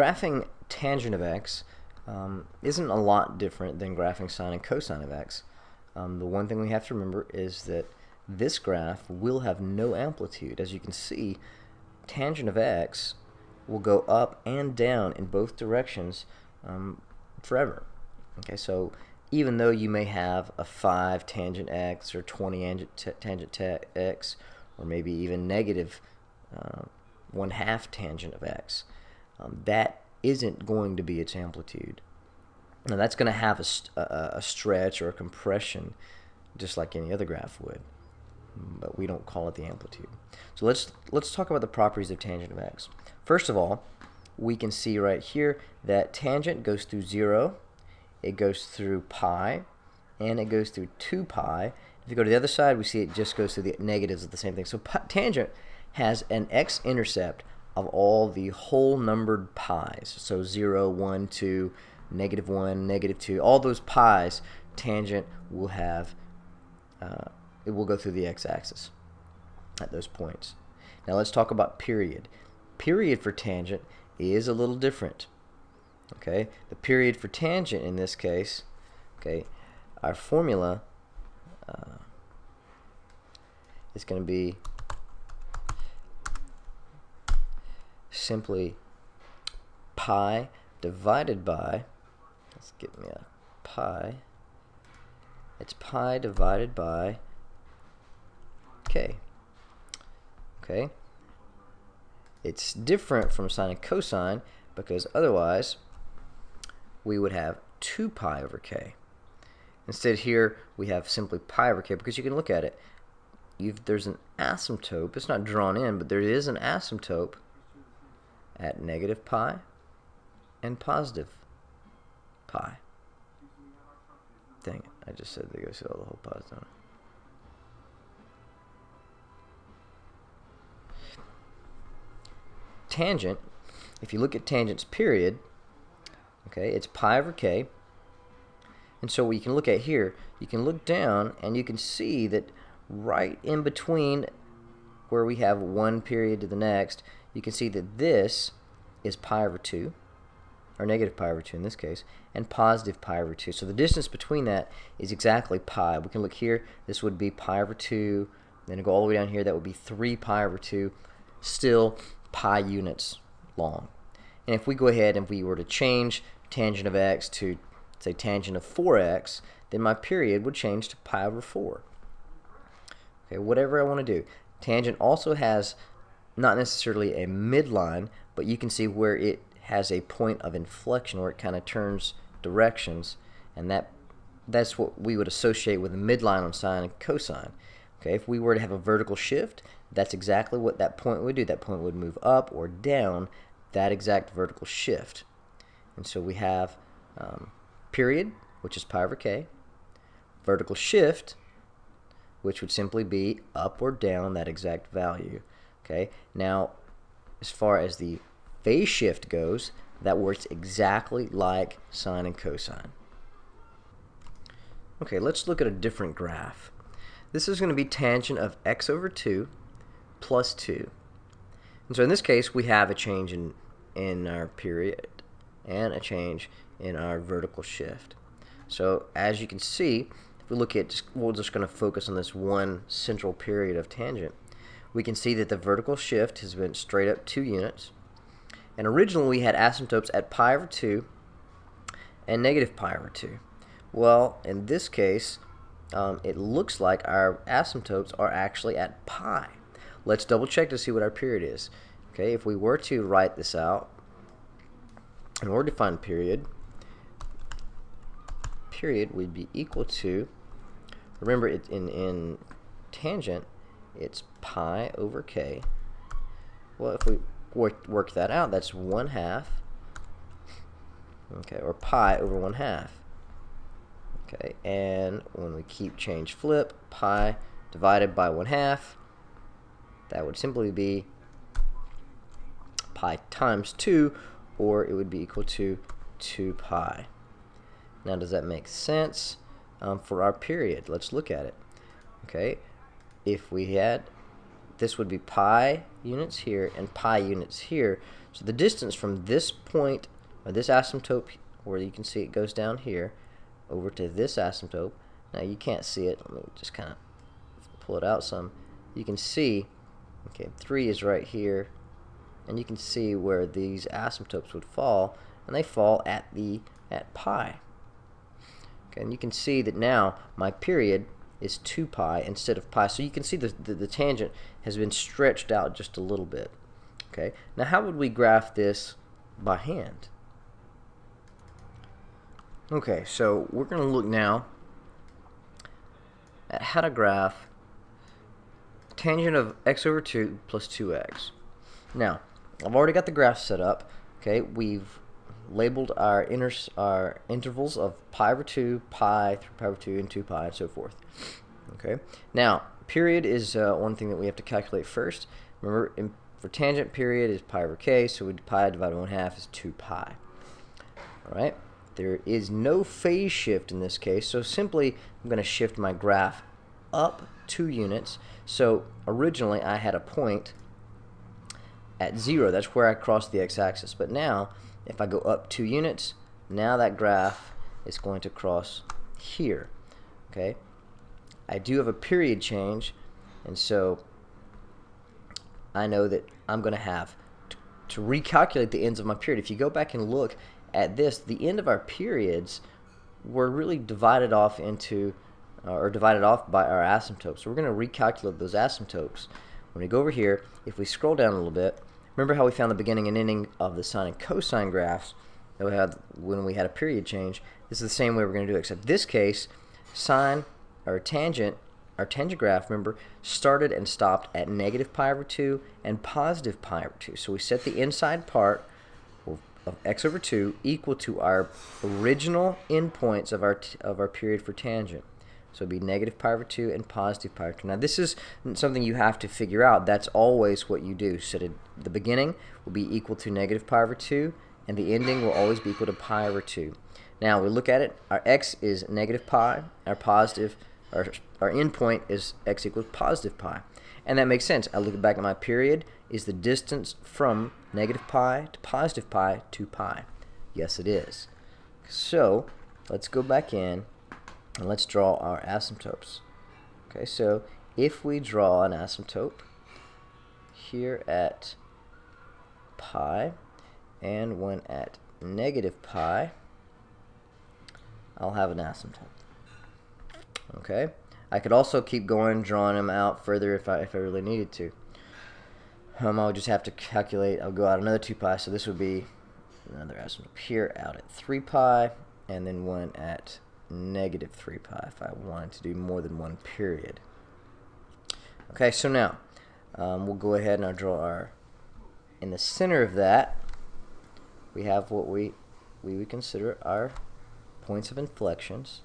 graphing tangent of x isn't a lot different than graphing sine and cosine of x. The one thing we have to remember is that this graph will have no amplitude. As you can see, tangent of x will go up and down in both directions forever. Okay, so even though you may have a 5 tangent x or 20 tangent x, or maybe even negative 1/2 tangent of x, that isn't going to be its amplitude. Now that's going to have a stretch or a compression just like any other graph would, but we don't call it the amplitude. So let's talk about the properties of tangent of x. First of all, we can see right here that tangent goes through 0, it goes through pi, and it goes through 2 pi. If you go to the other side, we see it just goes through the negatives of the same thing. So tangent has an x-intercept of all the whole numbered pi's. So 0, 1, 2, -1, -2, all those pi's, tangent will have, it will go through the x-axis at those points. Now let's talk about period. Period for tangent is a little different. Okay, the period for tangent in this case, okay, our formula is going to be simply pi divided by, let's get me a pi, it's pi divided by k. Okay, it's different from sine and cosine because otherwise we would have 2 pi over k. Instead here we have simply pi over k because you can look at it. There's an asymptote. It's not drawn in, but there is an asymptote at negative pi and positive pi. Dang it, I just said they go through all the whole pi's, don't I? Tangent, if you look at tangent's period, okay, it's pi over k. And so what you can look at here, you can look down and you can see that right in between where we have one period to the next, you can see that this is pi over 2, or negative pi over 2 in this case, and positive pi over 2. So the distance between that is exactly pi. We can look here, this would be pi over 2, then go all the way down here, that would be 3 pi over 2, still pi units long. And if we go ahead and we were to change tangent of x to, say, tangent of 4x, then my period would change to pi over 4. Okay, whatever I want to do. Tangent also has not necessarily a midline, but you can see where it has a point of inflection where it kind of turns directions, and that's what we would associate with a midline on sine and cosine. Okay, if we were to have a vertical shift, that's exactly what that point would do. That point would move up or down that exact vertical shift. And so we have period, which is pi over k, vertical shift, which would simply be up or down that exact value. Okay, now as far as the phase shift goes, that works exactly like sine and cosine. Okay, let's look at a different graph. This is going to be tangent of x over 2 plus 2. And so in this case, we have a change in our period and a change in our vertical shift. So as you can see, if we look at, we're just going to focus on this one central period of tangent, we can see that the vertical shift has been straight up 2 units. And originally we had asymptotes at pi over 2 and negative pi over 2. Well, in this case, it looks like our asymptotes are actually at pi. Let's double check to see what our period is. Okay, if we were to write this out and we're to find period would be equal to, remember it in tangent it's pi over k. Well, if we work that out, that's 1/2, okay, or pi over 1/2. Okay, and when we keep change flip, pi divided by 1/2, that would simply be pi times 2, or it would be equal to 2 pi. Now, does that make sense for our period? Let's look at it. Okay, if we had, this would be pi units here and pi units here, So the distance from this point, or this asymptote, where you can see it goes down here, over to this asymptote. Now you can't see it. Let me just kind of pull it out some. You can see, okay, 3 is right here, and you can see where these asymptotes would fall, and they fall at pi. Okay, and you can see that now my period is 2 pi instead of pi. So you can see the tangent has been stretched out just a little bit. Okay, now how would we graph this by hand? Okay, so we're going to look now at how to graph tangent of x over 2 plus 2x. Now, I've already got the graph set up. Okay, we've labeled our intervals of pi over 2, pi, 3 pi over 2, and 2 pi, and so forth. Okay, now period is one thing that we have to calculate first. Remember, for tangent, period is pi over k, so pi divided by 1/2 is 2 pi. Alright, there is no phase shift in this case, so simply I'm going to shift my graph up 2 units. So originally I had a point at 0, that's where I crossed the x-axis, but now if I go up 2 units, now that graph is going to cross here. Okay, I do have a period change, and so I know that I'm going to have to recalculate the ends of my period. If you go back and look at this, the end of our periods were really divided off into or divided off by our asymptotes. So we're going to recalculate those asymptotes. When we go over here, if we scroll down a little bit, remember how we found the beginning and ending of the sine and cosine graphs that we had when we had a period change? This is the same way we're going to do it, except this case, sine or tangent, our tangent graph, remember, started and stopped at negative pi over 2 and positive pi over 2. So we set the inside part of x over 2 equal to our original endpoints of our period for tangent. So it'd be negative pi over 2 and positive pi over 2. Now this is something you have to figure out. That's always what you do. So the beginning will be equal to negative pi over 2, and the ending will always be equal to pi over 2. Now we look at it. Our x is negative pi. Our endpoint is x equals positive pi. And that makes sense. I look back at my period. Is the distance from negative pi to positive pi 2 pi? Yes, it is. So let's go back in and let's draw our asymptotes. Okay, so if we draw an asymptote here at pi and one at negative pi, I'll have an asymptote. Okay, I could also keep going, drawing them out further if I really needed to. I'll just have to calculate. I'll go out another 2 pi, so this would be another asymptote here out at 3 pi, and then one at negative 3 pi if I wanted to do more than one period. Okay, so now we'll go ahead and I'll draw our, in the center of that, we have what we would consider our points of inflections.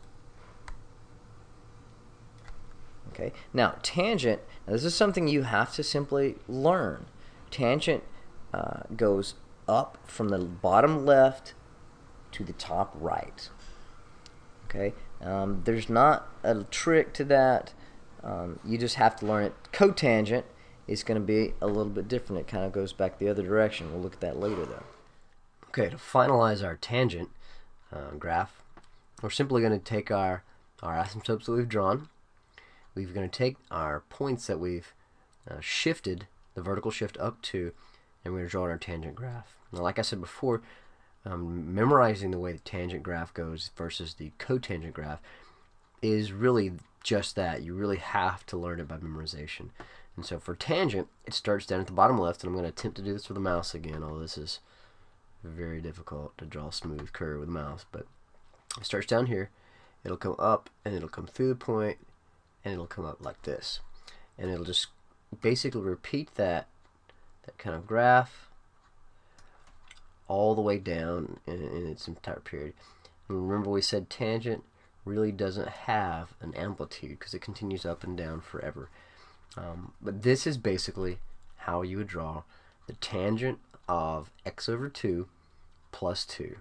Okay, now tangent, now this is something you have to simply learn. Tangent goes up from the bottom left to the top right. Okay, there's not a trick to that. You just have to learn it. Cotangent is going to be a little bit different. It kind of goes back the other direction. We'll look at that later though. Okay, to finalize our tangent graph, we're simply going to take our asymptotes that we've drawn. We're going to take our points that we've shifted the vertical shift up to, and we're going to draw our tangent graph. Now, like I said before, memorizing the way the tangent graph goes versus the cotangent graph is really just that. You really have to learn it by memorization. And so for tangent, it starts down at the bottom left, and I'm going to attempt to do this with the mouse again, although this is very difficult to draw a smooth curve with the mouse. But it starts down here, it'll come up, and it'll come through the point, and it'll come up like this. And it'll just basically repeat that kind of graph all the way down in its entire period. And remember, we said tangent really doesn't have an amplitude because it continues up and down forever. But this is basically how you would draw the tangent of x over 2 plus 2.